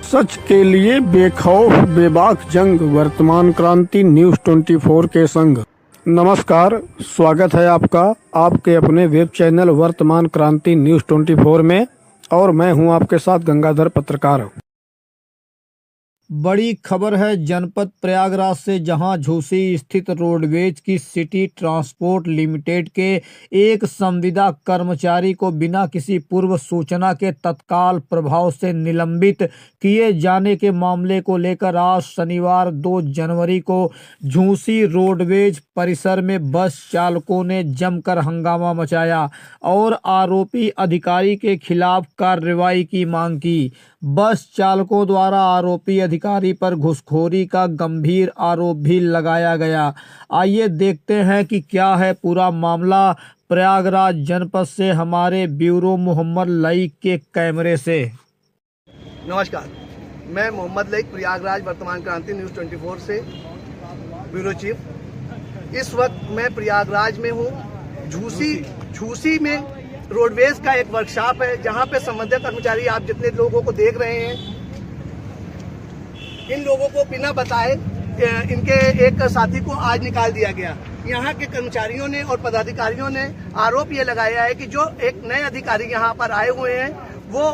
सच के लिए बेखौफ बेबाक जंग, वर्तमान क्रांति न्यूज़ 24 के संग। नमस्कार, स्वागत है आपका आपके अपने वेब चैनल वर्तमान क्रांति न्यूज़ 24 में, और मैं हूं आपके साथ गंगाधर पत्रकार। बड़ी खबर है जनपद प्रयागराज से, जहां झूसी स्थित रोडवेज की सिटी ट्रांसपोर्ट लिमिटेड के एक संविदा कर्मचारी को बिना किसी पूर्व सूचना के तत्काल प्रभाव से निलंबित किए जाने के मामले को लेकर आज शनिवार 2 जनवरी को झूसी रोडवेज परिसर में बस चालकों ने जमकर हंगामा मचाया और आरोपी अधिकारी के खिलाफ कार्रवाई की मांग की। बस चालकों द्वारा आरोपी अधिकारी पर घूसखोरी का गंभीर आरोप भी लगाया गया। आइए देखते हैं कि क्या है पूरा मामला प्रयागराज जनपद से हमारे ब्यूरो मोहम्मद लईक के कैमरे से। नमस्कार, मैं मोहम्मद लईक प्रयागराज वर्तमान क्रांति न्यूज़ 24 से ब्यूरो चीफ। इस वक्त मैं प्रयागराज में हूँ। झूसी में रोडवेज का एक वर्कशॉप है, जहाँ पे संबंधित कर्मचारी आप जितने लोगों को देख रहे हैं, इन लोगों को बिना बताए इनके एक साथी को आज निकाल दिया गया। यहाँ के कर्मचारियों ने और पदाधिकारियों ने आरोप ये लगाया है कि जो एक नए अधिकारी यहाँ पर आए हुए हैं वो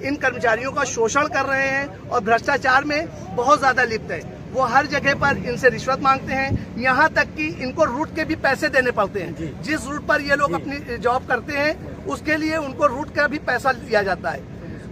इन कर्मचारियों का शोषण कर रहे हैं और भ्रष्टाचार में बहुत ज्यादा लिप्त है। वो हर जगह पर इनसे रिश्वत मांगते हैं, यहाँ तक कि इनको रूट के भी पैसे देने पड़ते हैं। जिस रूट पर ये लोग अपनी जॉब करते हैं उसके लिए उनको रूट का भी पैसा दिया जाता है।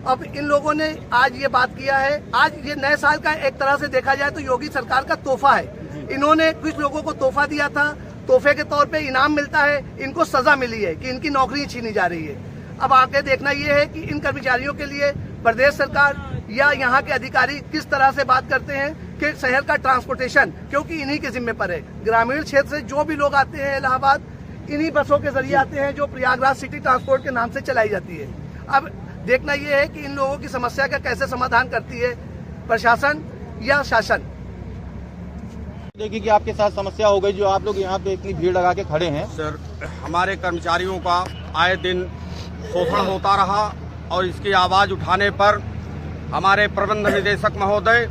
अब इन लोगों ने आज ये बात किया है। आज ये नए साल का एक तरह से देखा जाए तो योगी सरकार का तोहफा है। इन्होंने कुछ लोगों को तोहफा दिया था, तोहफे के तौर पे इनाम मिलता है, इनको सजा मिली है कि इनकी नौकरी छीनी जा रही है। अब आगे देखना ये है कि इन कर्मचारियों के लिए प्रदेश सरकार या यहाँ के अधिकारी किस तरह से बात करते हैं कि शहर का ट्रांसपोर्टेशन, क्योंकि इन्हीं के जिम्मे पर है। ग्रामीण क्षेत्र से जो भी लोग आते हैं इलाहाबाद, इन्हीं बसों के जरिए आते हैं जो प्रयागराज सिटी ट्रांसपोर्ट के नाम से चलाई जाती है। अब देखना यह है कि इन लोगों की समस्या का कैसे समाधान करती है प्रशासन या शासन। देखिए कि आपके साथ समस्या हो गई जो आप लोग यहाँ पे इतनी भीड़ लगा के खड़े हैं। सर, हमारे कर्मचारियों का आए दिन शोषण होता रहा और इसकी आवाज उठाने पर हमारे प्रबंध निदेशक महोदय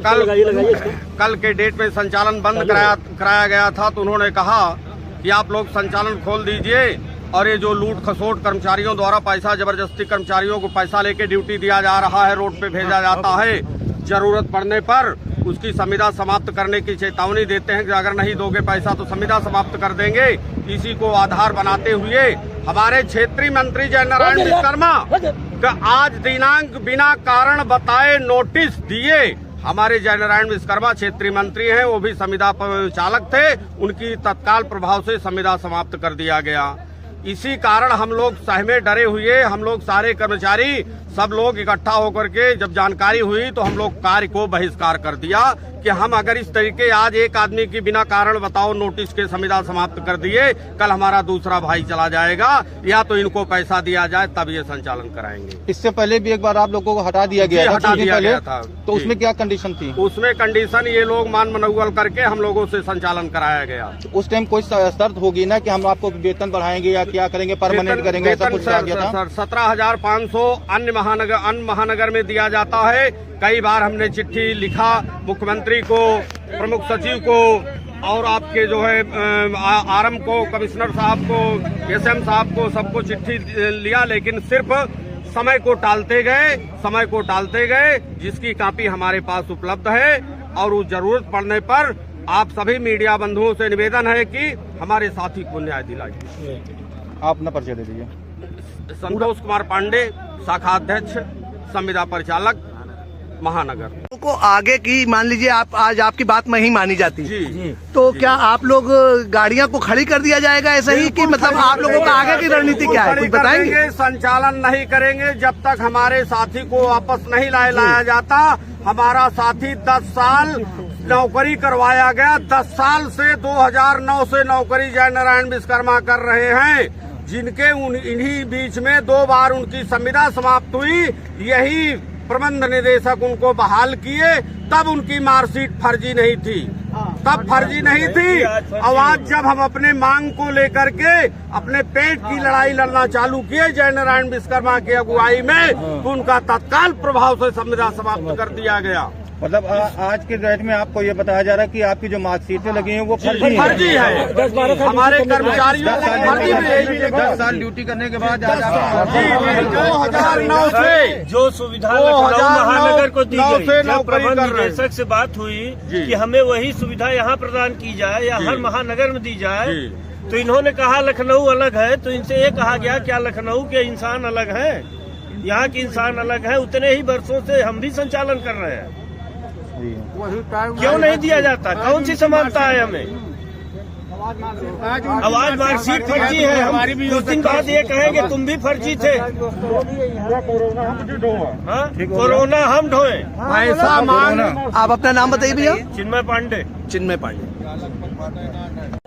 कल के डेट में संचालन बंद कराया गया था, तो उन्होंने कहा कि आप लोग संचालन खोल दीजिए और ये जो लूट खसोट कर्मचारियों द्वारा पैसा जबरदस्ती कर्मचारियों को पैसा लेके ड्यूटी दिया जा रहा है, रोड पे भेजा जाता है, जरूरत पड़ने पर उसकी संविदा समाप्त करने की चेतावनी देते हैं कि अगर नहीं दोगे पैसा तो संविदा समाप्त कर देंगे। इसी को आधार बनाते हुए हमारे क्षेत्रीय मंत्री जय नारायण विश्वकर्मा का आज दिनांक बिना कारण बताए नोटिस दिए। हमारे जय नारायण विश्वकर्मा क्षेत्रीय मंत्री हैं, वो भी संविदा चालक थे, उनकी तत्काल प्रभाव से संविदा समाप्त कर दिया गया। इसी कारण हम लोग सहमे डरे हुए, हम लोग सारे कर्मचारी सब लोग इकट्ठा होकर के जब जानकारी हुई तो हम लोग कार्य को बहिष्कार कर दिया कि हम अगर इस तरीके आज एक आदमी की बिना कारण बताओ नोटिस के संविदा समाप्त कर दिए, कल हमारा दूसरा भाई चला जाएगा, या तो इनको पैसा दिया जाए तब ये संचालन कराएंगे। इससे पहले भी एक बार आप लोगों को हटा दिया गया था, तो उसमें क्या कंडीशन थी? उसमें कंडीशन ये लोग मान मनौवल करके हम लोगों से संचालन कराया गया। उस टाइम कोई शर्त होगी ना कि हम आपको वेतन बढ़ाएंगे या क्या करेंगे, परमानेंट करेंगे, ऐसा कुछ कहा गया था? 17,500 अन्य महानगर में दिया जाता है। कई बार हमने चिट्ठी लिखा मुख्यमंत्री को, प्रमुख सचिव को और आपके जो है आरएम को, कमिश्नर साहब को, एसएम साहब को, सबको चिट्ठी लिया, लेकिन सिर्फ समय को टालते गए, जिसकी कॉपी हमारे पास उपलब्ध है। और उस जरूरत पड़ने पर आप सभी मीडिया बंधुओं से निवेदन है कि हमारे साथी को न्याय दिलाइए। आप अपना परिचय दे दीजिए। संतोष कुमार पांडे, शाखा अध्यक्ष, संविदा परिचालक, महानगर। को आगे की मान लीजिए आप आज आपकी बात में ही मानी जाती है जी, तो क्या आप लोग गाड़ियां को खड़ी कर दिया जाएगा ऐसा ही कि मतलब आप लोगों का आगे की रणनीति क्या है, कुछ बताएंगे? संचालन नहीं करेंगे जब तक हमारे साथी को वापस नहीं लाया जाता। हमारा साथी 10 साल नौकरी करवाया गया, 10 साल से 2009 से नौकरी जय नारायण विश्वकर्मा कर रहे हैं, जिनके इन्हीं बीच में 2 बार उनकी संविदा समाप्त हुई। यही प्रबंध निदेशक उनको बहाल किए, तब उनकी मार्कशीट फर्जी नहीं थी। तब फर्जी नहीं थी। अब आज जब हम अपने मांग को लेकर के अपने पेट की लड़ाई लड़ना चालू किए जय नारायण विश्वकर्मा की अगुवाई में, तो उनका तत्काल प्रभाव से संविदा समाप्त कर दिया गया। मतलब आज के डेट में आपको ये बताया जा रहा है कि आपकी जो मार्कशीटें लगी हैं वो फर्जी है। हमारे कर्मचारियों को फर्जी में 10 साल ड्यूटी करने के बाद आज 2009 से जो सुविधा महानगर को दी गई, जब प्रबंध निदेशक से बात हुई कि हमें वही सुविधा यहाँ प्रदान की जाए या हर महानगर में दी जाए, तो इन्होंने कहा लखनऊ अलग है। तो इनसे ये कहा गया क्या लखनऊ के इंसान अलग हैं, यहाँ के इंसान अलग है। उतने ही वर्षों से हम भी संचालन कर रहे हैं, क्यों नहीं दिया जाता? कौन सी समानता है हमें? आवाज मार्कशीट फर्जी है। हम कुछ दिन बाद ये कहेंगे तुम भी फर्जी थे। कोरोना हम ढोए ऐसा मांग। आप अपना नाम बताइए भैया। चिन्मय पांडे। चिन्मय पांडे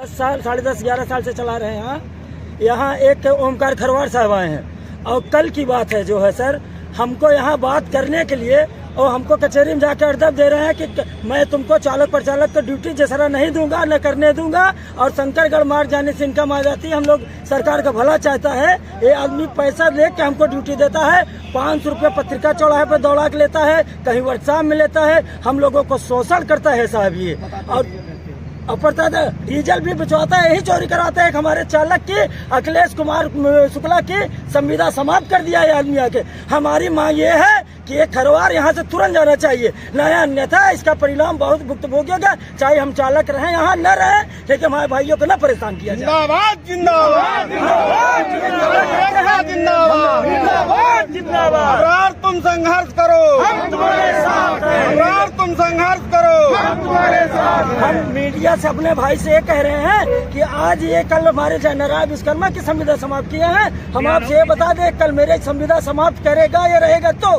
10 साल 10.5 11 साल से चला रहे हैं। यहाँ एक ओमकार खरवार साहब आए हैं और कल की बात है जो है सर, हमको यहाँ बात करने के लिए और हमको कचहरी में जाकर अड़दब दे रहे हैं कि मैं तुमको चालक प्रचालक को ड्यूटी जैसा नहीं दूंगा, न करने दूंगा। और शंकरगढ़ मार्ग जाने से इनकम आ जाती है। हम लोग सरकार का भला चाहता है। ये आदमी पैसा लेके हमको ड्यूटी देता है, 500 रुपये पत्रिका चौराहे पर दौड़ा के लेता है, कहीं वर्कशॉप में लेता है। हम लोगों को शोषण करता है साहब ये। और अपरता डीजल भी बिचवाता है, यही चोरी कराता है। हमारे चालक की अखिलेश कुमार शुक्ला की संविदा समाप्त कर दिया है आदमी आके। हमारी मांग ये है कि ये खरवार यहाँ से तुरंत जाना चाहिए, नया अन्यथा इसका परिणाम बहुत भुगतान होगा। चाहे हम चालक रहें यहाँ न रहें, लेकिन हमारे भाइयों को न परेशान किया जाए। जिंदाबाद जिंदाबाद जिंदाबाद जिंदाबाद जिंदाबाद। अबरार तुम संघर्ष करो, हम तुम्हारे साथ हैं। अबरार तुम संघर्ष करो, हम तुम्हारे साथ हैं। हम मीडिया से अपने भाई से ये कह रहे हैं कि आज ये कल हमारे जय नारायण विश्वकर्मा की संविदा समाप्त किए हैं। हम आपसे ये बता दें कल मेरे संविदा समाप्त करेगा या रहेगा तो,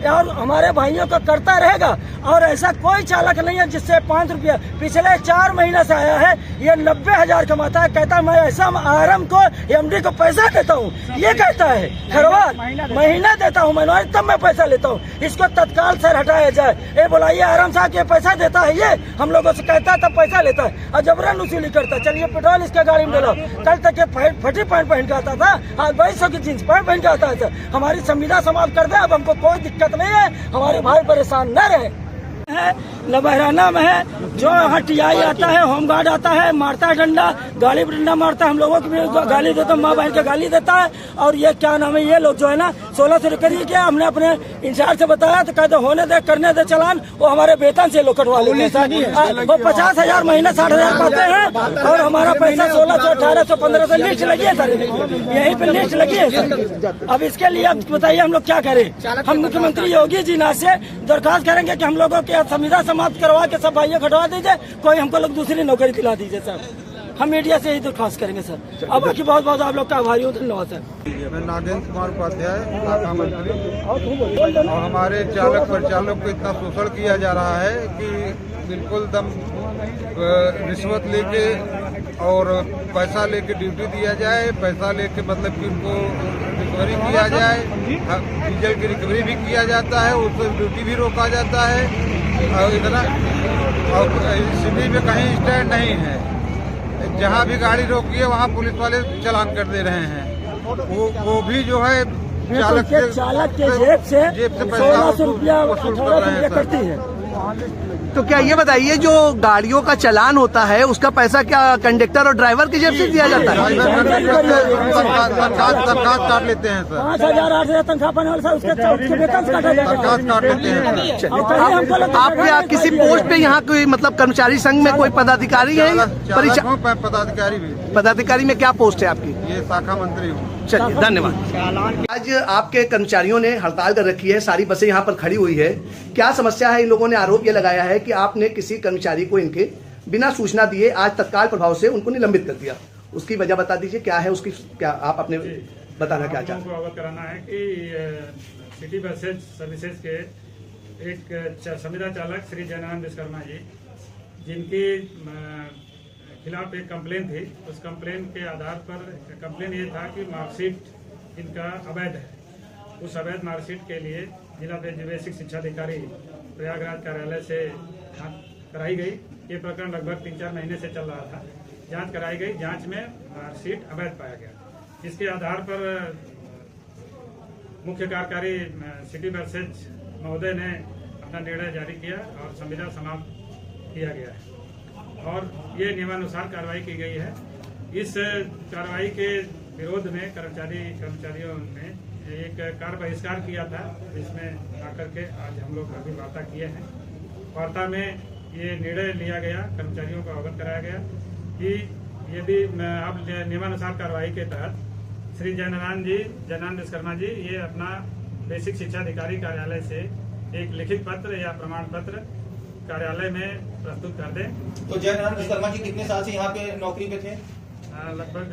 और हमारे भाइयों का करता रहेगा। और ऐसा कोई चालक नहीं है जिससे 5 रुपया पिछले 4 महीने से आया है। ये 90,000 कमाता है, कहता है मैं ऐसा आरएम को एमडी को पैसा देता हूँ, ये कहता है खरवार महीना देता हूँ मैं, तब मैं पैसा लेता हूँ। इसको तत्काल सर हटाया जाए। ये बोलाइए आराम साहब ये पैसा देता है, ये हम लोगों से कहता है तब पैसा लेता है और जबरन वसूली करता है। चलिए पेट्रोल इसके गाड़ी में डालो। कल तक ये फटी पैंट पहन के आता था, आज 2200 की जींस पैंट पहन के आता है। सर हमारी संविदा समाप्त कर दे, अब हमको कोई दिक्कत नहीं है, हमारे भाई परेशान न रहे। है लबहराना में है जो यहाँ टीआई आता है, होमगार्ड आता है, मारता है डंडा, गाली पर डंडा मारता है। हम लोगों की भी गाली देता है, माँ बहन के गाली देता है। और ये क्या नाम है, ये लोग जो है ना 1600 करिए क्या, हमने अपने इंचार्ज से बताया तो कहते होने दे, करने दे चलान। वो हमारे वेतन से लोग कटवा लेते हैं। वो 50,000 महीना 60,000 पाते हैं और हमारा पैसा 1600 1800 1500 लिस्ट लगी है सर, यहीं पे लिस्ट लगी है सर। अब इसके लिए अब बताइए हम लोग क्या करें। हम मुख्यमंत्री योगी जी नाथ से दरखास्त करेंगे कि हम लोगों के संविदा समाप्त करवा के सब भाइयों हटवा दीजिए, कोई हमको लोग दूसरी नौकरी दिला दीजिए सर। हम मीडिया से ही दरखास्त करेंगे सर। अब बाकी बहुत बहुत आप लोग का आभारी हूँ, धन्यवाद सर। मैं नागेंद्र कुमार उपाध्याय, शाखा मंत्री। और हमारे चालक परिचालक को इतना शोषण किया जा रहा है कि बिल्कुल दम रिश्वत लेके और पैसा लेके ड्यूटी दिया जाए, पैसा लेके मतलब कि उनको रिकवरी किया जाए, डीजल की रिकवरी भी किया जाता है, उसको ड्यूटी भी रोका जाता है। और इतना और सिटी में कहीं स्टैंड नहीं है, जहाँ भी गाड़ी रोकी है वहाँ पुलिस वाले चालान कर दे रहे हैं। वो भी जो है चालक के जेब से 1600 रुपया 1800 रुपया करती है। तो क्या ये बताइए जो गाड़ियों का चालान होता है उसका पैसा क्या कंडक्टर और ड्राइवर की जेब से दिया जाता है? दरखास्त काट लेते हैं सर, 5,000 8,000 तनख्वाह पाने वाले उसके वेतन से काटा जाता है। दरखास्त काट लेते हैं। आप क्या किसी पोस्ट पे यहाँ कोई मतलब कर्मचारी संघ में कोई पदाधिकारी है? पदाधिकारी भी। पदाधिकारी में क्या पोस्ट है आपकी? ये शाखा मंत्री हूँ। चलिए धन्यवाद। आज आपके कर्मचारियों ने हड़ताल कर रखी है, सारी बसें यहाँ पर खड़ी हुई है, क्या समस्या है? इन लोगों ने आरोप ये लगाया है कि आपने किसी कर्मचारी को इनके बिना सूचना दिए आज तत्काल प्रभाव से उनको निलंबित कर दिया। उसकी वजह बता दीजिए क्या है उसकी, क्या आप अपने बताना क्या चाहते हैं? अवगत कराना है कि सिटी बसेज सर्विसेज के एक संविदा चालक श्री जय नारायण विश्वकर्मा जी, जिनकी खिलाफ एक कंप्लेन थी, उस कंप्लेन के आधार पर कंप्लेन ये था कि मार्कशीट इनका अवैध है। उस अवैध मार्कशीट के लिए जिला बेसिक शिक्षा अधिकारी प्रयागराज कार्यालय से कराई गई। ये प्रकरण लगभग 3-4 महीने से चल रहा था। जांच कराई गई, जांच में मार्कशीट अवैध पाया गया। इसके आधार पर मुख्य कार्यकारी सिटी बसेज महोदय ने अपना निर्णय जारी किया और संविदा समाप्त किया गया है और ये नियमानुसार कार्रवाई की गई है। इस कार्रवाई के विरोध में कर्मचारियों ने एक कार्य बहिष्कार किया था, जिसमें आकर के आज हम लोग अभी वार्ता किए हैं। वार्ता में ये निर्णय लिया गया, कर्मचारियों को अवगत कराया गया कि यदि अब नियमानुसार कार्रवाई के तहत श्री जयनारायण विश्वकर्मा जी ये अपना बेसिक शिक्षा अधिकारी कार्यालय से एक लिखित पत्र या प्रमाण पत्र कार्यालय में प्रस्तुत कर दें। तो जयनारायण विश्वकर्मा जी कितने साल से यहाँ पे नौकरी पे थे? लगभग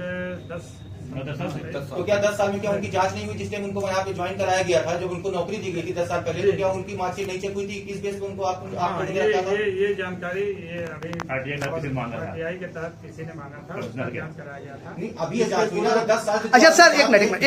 10 साल। तो क्या 10 साल में क्या उनकी जांच नहीं हुई जिस टाइम उनको यहाँ पे ज्वाइन कराया गया था, जब उनको नौकरी दी गई थी 10 साल पहले, तो क्या उनकी मार्कशीट नहीं चेक हुई थी? किस बेस पे उनको ये जानकारी ये अभी आरटीआई के तहत किसी ने मांगा था, जांच कराया गया था। नहीं, अभी ये जांच हुई ना, 10 साल। अच्छा सर, एक मिनट,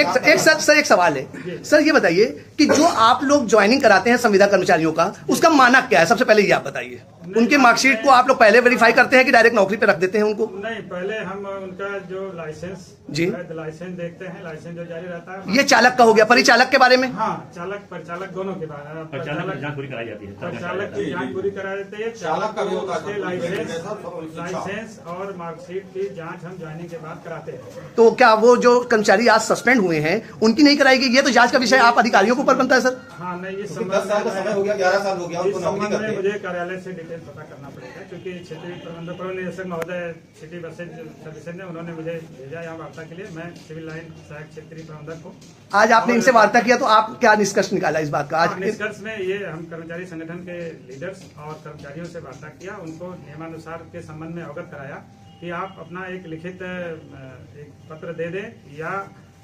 एक सवाल है सर, ये बताइए कि जो आप लोग ज्वाइनिंग कराते हैं संविदा कर्मचारियों का, उसका मानक क्या है? सबसे पहले ये आप बताइए। उनके मार्कशीट को आप लोग पहले वेरीफाई करते हैं कि डायरेक्ट नौकरी पे रख देते हैं उनको? नहीं, पहले हम उनका जो लाइसेंस जी लाइसेंस देखते हैं, लाइसेंस जो जारी रहता है। ये चालक का हो गया, परिचालक के बारे में? हाँ, चालक परिचालक दोनों के बारे में परिचालक की जांच पूरी कराई जाती है। चालक का भी होता है लाइसेंस और मार्कशीट की जांच हम ज्वाइनिंग के बाद कराते हैं। तो क्या वो जो कर्मचारी आज सस्पेंड हुए हैं उनकी नहीं कराई गई? ये तो जांच का विषय आप अधिकारियों के ऊपर बनता है सर। हाँ नहीं, ये 10 साल का समय हो गया, 11 साल हो गया उनको नौकरी करते हैं। मुझे कार्यालय से डिटेल पता करना पड़ेगा, क्योंकि क्षेत्रीय प्रबंधक निदेशक महोदय सिटी बसेज सर्विसेज ने उन्होंने मुझे भेजा यहाँ वार्ता के लिए। मैं सिविल लाइन सहायक क्षेत्रीय प्रबंधक को। आज आपने इनसे वार्ता किया तो आप क्या निष्कर्ष निकाला इस बात का? आज निष्कर्ष में ये हम कर्मचारी संगठन के लीडर्स और कर्मचारियों से वार्ता किया, उनको नियमानुसार के संबंध में अवगत कराया कि आप अपना एक लिखित एक पत्र दे दें या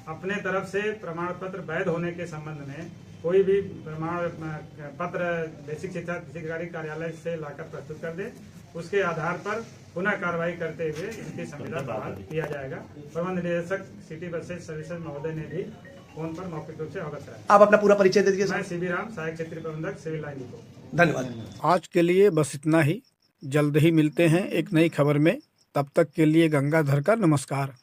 अपने तरफ से प्रमाण पत्र वैध होने के संबंध में कोई भी प्रमाण पत्र बेसिक शिक्षा अधिकारी कार्यालय से लाकर प्रस्तुत कर दे। उसके आधार पर पुनः कार्रवाई करते हुए इनकी संविदा बहाल किया जाएगा। प्रबंध निदेशक सिटी बसेज सर्विसेज महोदय ने भी फोन पर मौखिक रूप से अवगत कराया। आप अपना पूरा परिचय दे दीजिए। मैं सीबी राम, सहायक क्षेत्रीय प्रबंधक, सिविल लाइन डिपो। धन्यवाद। आज के लिए बस इतना ही। जल्द ही मिलते हैं एक नई खबर में। तब तक के लिए गंगाधर का नमस्कार।